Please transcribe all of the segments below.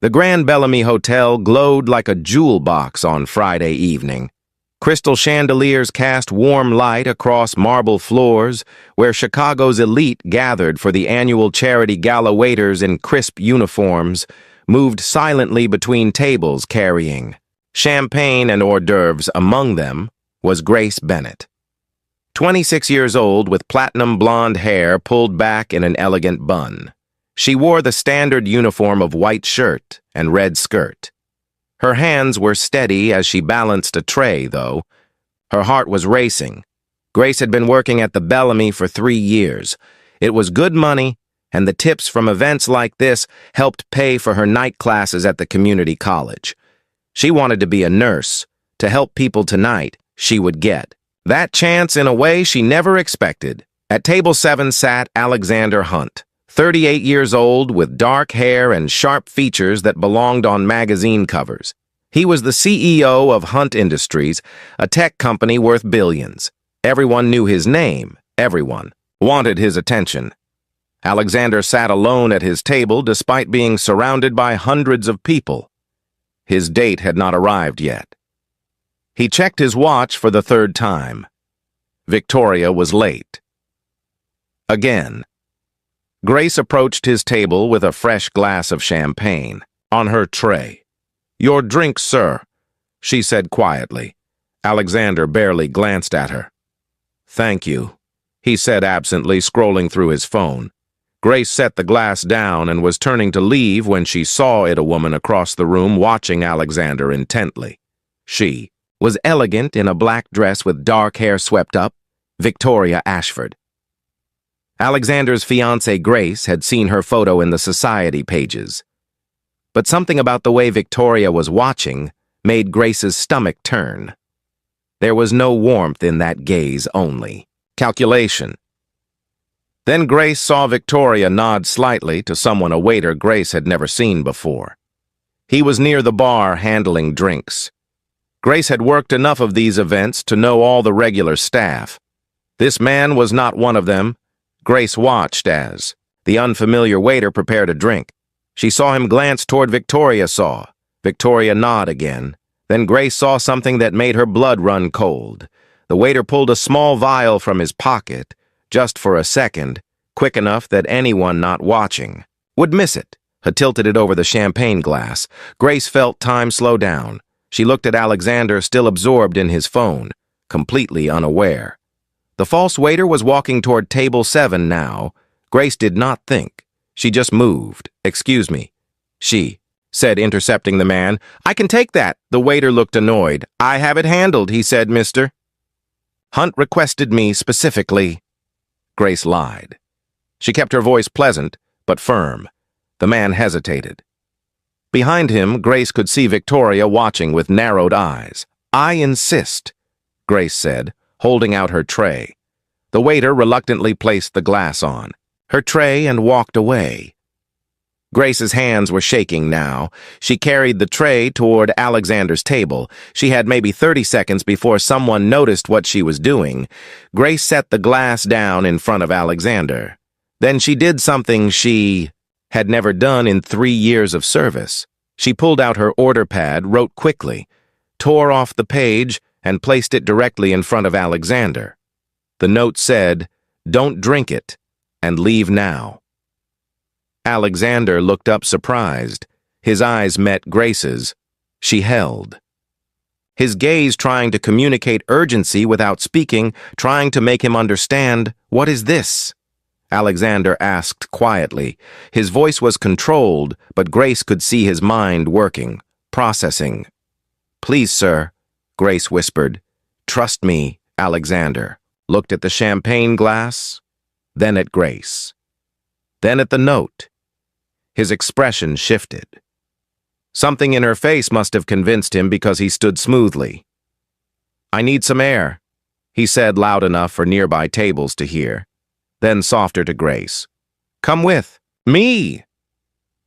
The Grand Bellamy Hotel glowed like a jewel box on Friday evening. Crystal chandeliers cast warm light across marble floors where Chicago's elite gathered for the annual charity gala. Waiters in crisp uniforms moved silently between tables carrying champagne and hors d'oeuvres. Among them was Grace Bennett. 26 years old with platinum blonde hair pulled back in an elegant bun. She wore the standard uniform of white shirt and red skirt. Her hands were steady as she balanced a tray, though. Her heart was racing. Grace had been working at the Bellamy for 3 years. It was good money, and the tips from events like this helped pay for her night classes at the community college. She wanted to be a nurse, to help people tonight. She would get that chance in a way she never expected. At table 7 sat Alexander Hunt, 38 years old with dark hair and sharp features that belonged on magazine covers. He was the CEO of Hunt Industries, a tech company worth billions. Everyone knew his name. Everyone wanted his attention. Alexander sat alone at his table despite being surrounded by hundreds of people. His date had not arrived yet. He checked his watch for the 3rd time. Victoria was late. Again. Grace approached his table with a fresh glass of champagne on her tray. "Your drink, sir," she said quietly. Alexander barely glanced at her. "Thank you," he said absently, scrolling through his phone. Grace set the glass down and was turning to leave when she saw a woman across the room watching Alexander intently. She was elegant in a black dress with dark hair swept up, Victoria Ashford. Alexander's fiancée Grace had seen her photo in the society pages. But something about the way Victoria was watching made Grace's stomach turn. There was no warmth in that gaze, only calculation. Then Grace saw Victoria nod slightly to someone, a waiter Grace had never seen before. He was near the bar handling drinks. Grace had worked enough of these events to know all the regular staff. This man was not one of them. Grace watched as the unfamiliar waiter prepared a drink. She saw him glance toward Victoria, Victoria nod again. Then Grace saw something that made her blood run cold. The waiter pulled a small vial from his pocket, just for a second, quick enough that anyone not watching would miss it. He tilted it over the champagne glass. Grace felt time slow down. She looked at Alexander, still absorbed in his phone, completely unaware. The false waiter was walking toward table 7 now. Grace did not think. She just moved. "Excuse me," she said, intercepting the man. "I can take that." The waiter looked annoyed. "I have it handled," he said, "Mr. Hunt requested me specifically." Grace lied. She kept her voice pleasant, but firm. The man hesitated. Behind him, Grace could see Victoria watching with narrowed eyes. "I insist," Grace said, holding out her tray. The waiter reluctantly placed the glass on her tray and walked away. Grace's hands were shaking now. She carried the tray toward Alexander's table. She had maybe 30 seconds before someone noticed what she was doing. Grace set the glass down in front of Alexander. Then she did something she had never done in 3 years of service. She pulled out her order pad, wrote quickly, tore off the page, and placed it directly in front of Alexander. The note said, "Don't drink it, and leave now." Alexander looked up surprised. His eyes met Grace's. She held. His gaze trying to communicate urgency without speaking, trying to make him understand, "What is this?" Alexander asked quietly. His voice was controlled, but Grace could see his mind working, processing. "Please, sir," Grace whispered. "Trust me." Alexander looked at the champagne glass, then at Grace, then at the note. His expression shifted. Something in her face must have convinced him because he stood smoothly. "I need some air," he said loud enough for nearby tables to hear. Then softer to Grace. "Come with me."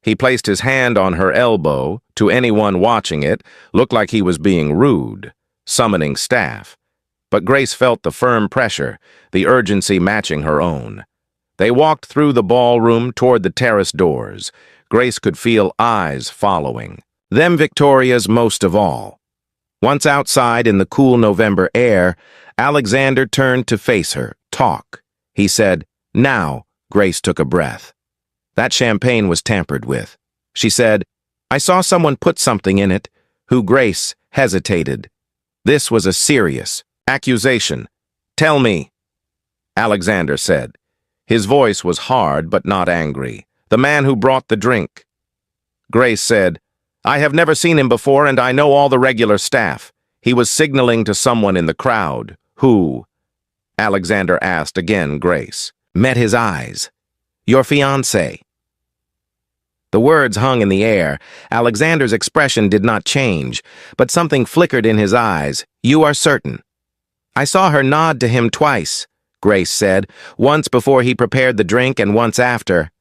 He placed his hand on her elbow. To anyone watching it, looked like he was being rude, summoning staff. But Grace felt the firm pressure, the urgency matching her own. They walked through the ballroom toward the terrace doors. Grace could feel eyes following. Them Victoria's most of all. Once outside in the cool November air, Alexander turned to face her, talk. He said, "Now." Grace took a breath. That champagne was tampered with. She said, "I saw someone put something in it," who Grace hesitated. This was a serious accusation. "Tell me," Alexander said. His voice was hard but not angry. "The man who brought the drink." Grace said, "I have never seen him before and I know all the regular staff. He was signaling to someone in the crowd." "Who?" Alexander asked again. Grace met his eyes. "Your fiancé." The words hung in the air. Alexander's expression did not change, but something flickered in his eyes. "You are certain?" "I saw her nod to him twice," Grace said, "once before he prepared the drink and once after."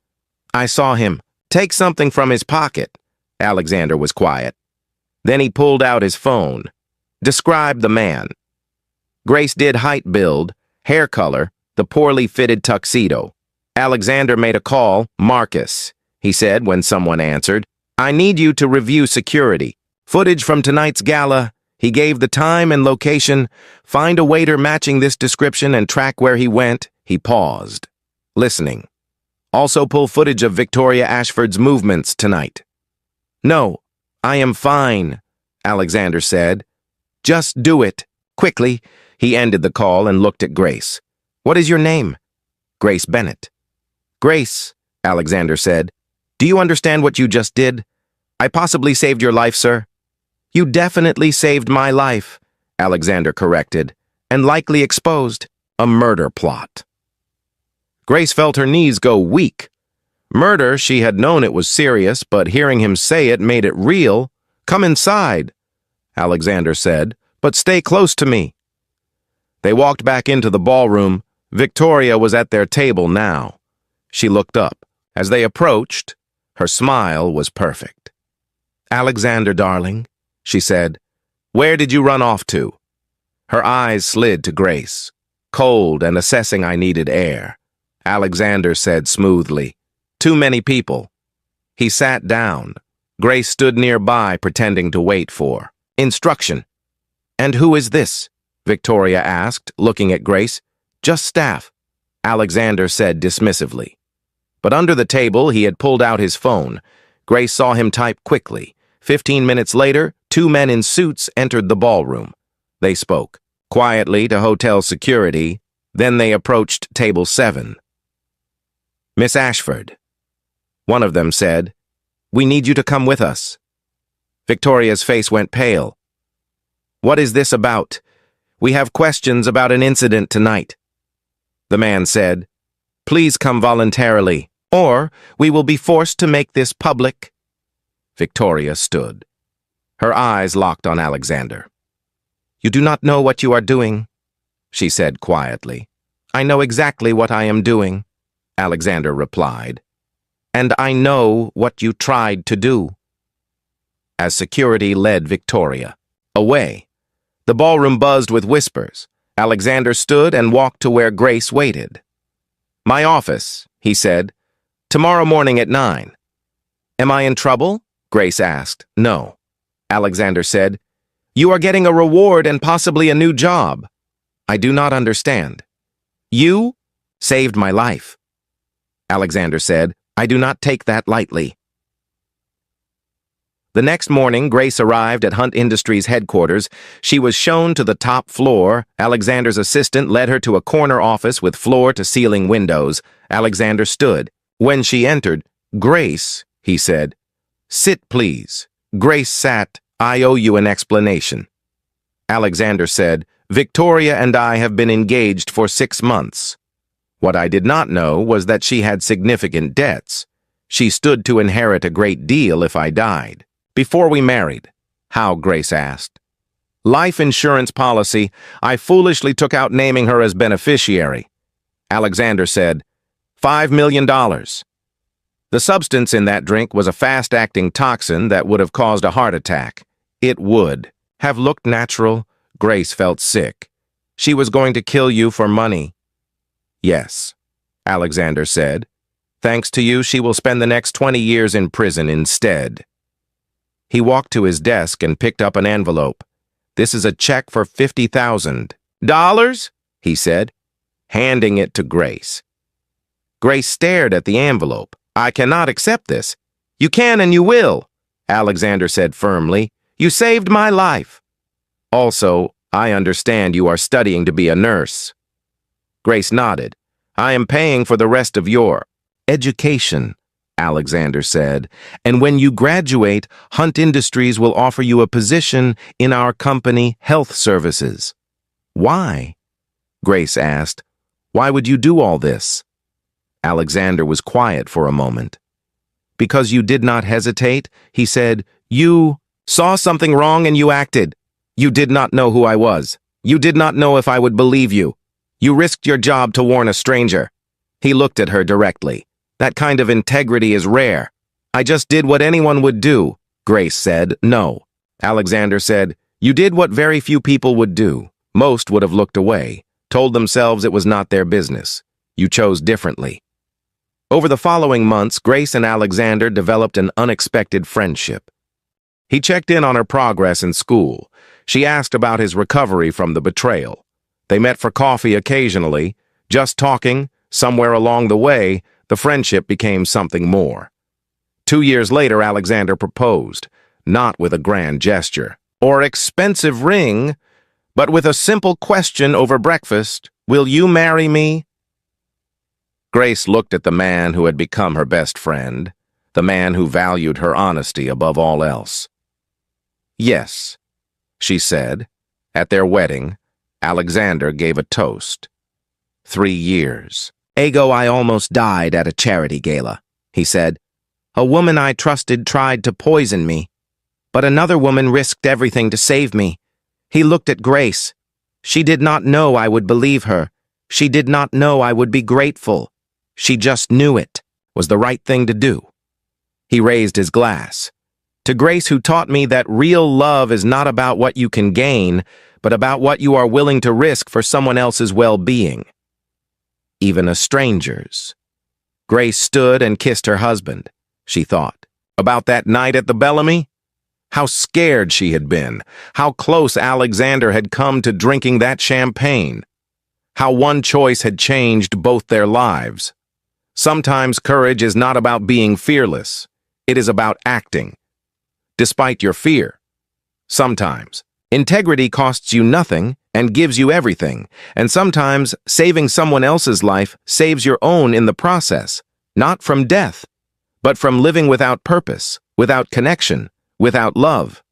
"I saw him take something from his pocket." Alexander was quiet. Then he pulled out his phone. "Describe the man." Grace did height, build, hair color, the poorly fitted tuxedo. Alexander made a call. "Marcus," he said when someone answered. "I need you to review security. Footage from tonight's gala." He gave the time and location. "Find a waiter matching this description and track where he went." He paused, listening. "Also pull footage of Victoria Ashford's movements tonight." "No, I am fine," Alexander said. "Just do it. Quickly." He ended the call and looked at Grace. "What is your name?" "Grace Bennett." "Grace," Alexander said, "do you understand what you just did? I possibly saved your life, sir." "You definitely saved my life," Alexander corrected, "and likely exposed a murder plot." Grace felt her knees go weak. Murder, she had known it was serious, but hearing him say it made it real. "Come inside," Alexander said, "but stay close to me." They walked back into the ballroom. Victoria was at their table now. She looked up. As they approached, her smile was perfect. "Alexander, darling," she said, "where did you run off to?" Her eyes slid to Grace, cold and assessing. "I needed air," Alexander said smoothly. "Too many people." He sat down. Grace stood nearby, pretending to wait for instruction. "And who is this?" Victoria asked, looking at Grace. "Just staff," Alexander said dismissively. But under the table, he had pulled out his phone. Grace saw him type quickly. 15 minutes later, 2 men in suits entered the ballroom. They spoke quietly to hotel security. Then they approached table 7. "Miss Ashford," one of them said, "we need you to come with us." Victoria's face went pale. "What is this about?" "We have questions about an incident tonight." The man said, "Please come voluntarily, or we will be forced to make this public." Victoria stood. Her eyes locked on Alexander. "You do not know what you are doing," she said quietly. "I know exactly what I am doing," Alexander replied. "And I know what you tried to do." As security led Victoria away, the ballroom buzzed with whispers. Alexander stood and walked to where Grace waited. "My office," he said. "Tomorrow morning at 9. "Am I in trouble?" Grace asked. "No," Alexander said. "You are getting a reward and possibly a new job." "I do not understand." "You saved my life," Alexander said. "I do not take that lightly." The next morning, Grace arrived at Hunt Industries headquarters. She was shown to the top floor. Alexander's assistant led her to a corner office with floor-to-ceiling windows. Alexander stood. When she entered, "Grace," he said. "Sit, please." Grace sat. "I owe you an explanation." Alexander said, "Victoria and I have been engaged for 6 months. What I did not know was that she had significant debts. She stood to inherit a great deal if I died." "Before we married?" How, Grace asked. "Life insurance policy. I foolishly took out naming her as beneficiary." Alexander said, $5 million. The substance in that drink was a fast-acting toxin that would have caused a heart attack. It would have looked natural. Grace felt sick. "She was going to kill you for money." "Yes," Alexander said. Thanks to you, she will spend the next 20 years in prison instead. He walked to his desk and picked up an envelope. This is a check for $50,000, he said, handing it to Grace. Grace stared at the envelope. I cannot accept this. You can and you will, Alexander said firmly. You saved my life. Also, I understand you are studying to be a nurse. Grace nodded. I am paying for the rest of your education, Alexander said, and when you graduate, Hunt Industries will offer you a position in our company Health Services. Why? Grace asked. Why would you do all this? Alexander was quiet for a moment. Because you did not hesitate, he said, you saw something wrong and you acted. You did not know who I was. You did not know if I would believe you. You risked your job to warn a stranger. He looked at her directly. That kind of integrity is rare. I just did what anyone would do. Grace said, no. Alexander said, you did what very few people would do. Most would have looked away, told themselves it was not their business. You chose differently. Over the following months, Grace and Alexander developed an unexpected friendship. He checked in on her progress in school. She asked about his recovery from the betrayal. They met for coffee occasionally, just talking. Somewhere along the way, the friendship became something more. 2 years later, Alexander proposed, not with a grand gesture or expensive ring, but with a simple question over breakfast, will you marry me? Grace looked at the man who had become her best friend, the man who valued her honesty above all else. Yes, she said. At their wedding, Alexander gave a toast. 3 years. Ago, I almost died at a charity gala, he said. A woman I trusted tried to poison me, but another woman risked everything to save me. He looked at Grace. She did not know I would believe her. She did not know I would be grateful. She just knew it was the right thing to do. He raised his glass. To Grace, who taught me that real love is not about what you can gain, but about what you are willing to risk for someone else's well-being. Even a stranger's. Grace stood and kissed her husband. She thought about that night at the Bellamy. How scared she had been. How close Alexander had come to drinking that champagne. How one choice had changed both their lives. Sometimes courage is not about being fearless. It is about acting, despite your fear. Sometimes integrity costs you nothing and gives you everything, and sometimes saving someone else's life saves your own in the process, not from death, but from living without purpose, without connection, without love.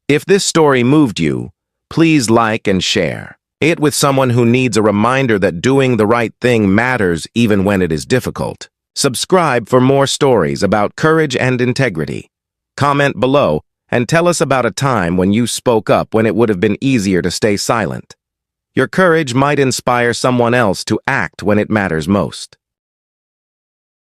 If this story moved you, please like and share it with someone who needs a reminder that doing the right thing matters even when it is difficult. Subscribe for more stories about courage and integrity. Comment below and tell us about a time when you spoke up when it would have been easier to stay silent. Your courage might inspire someone else to act when it matters most.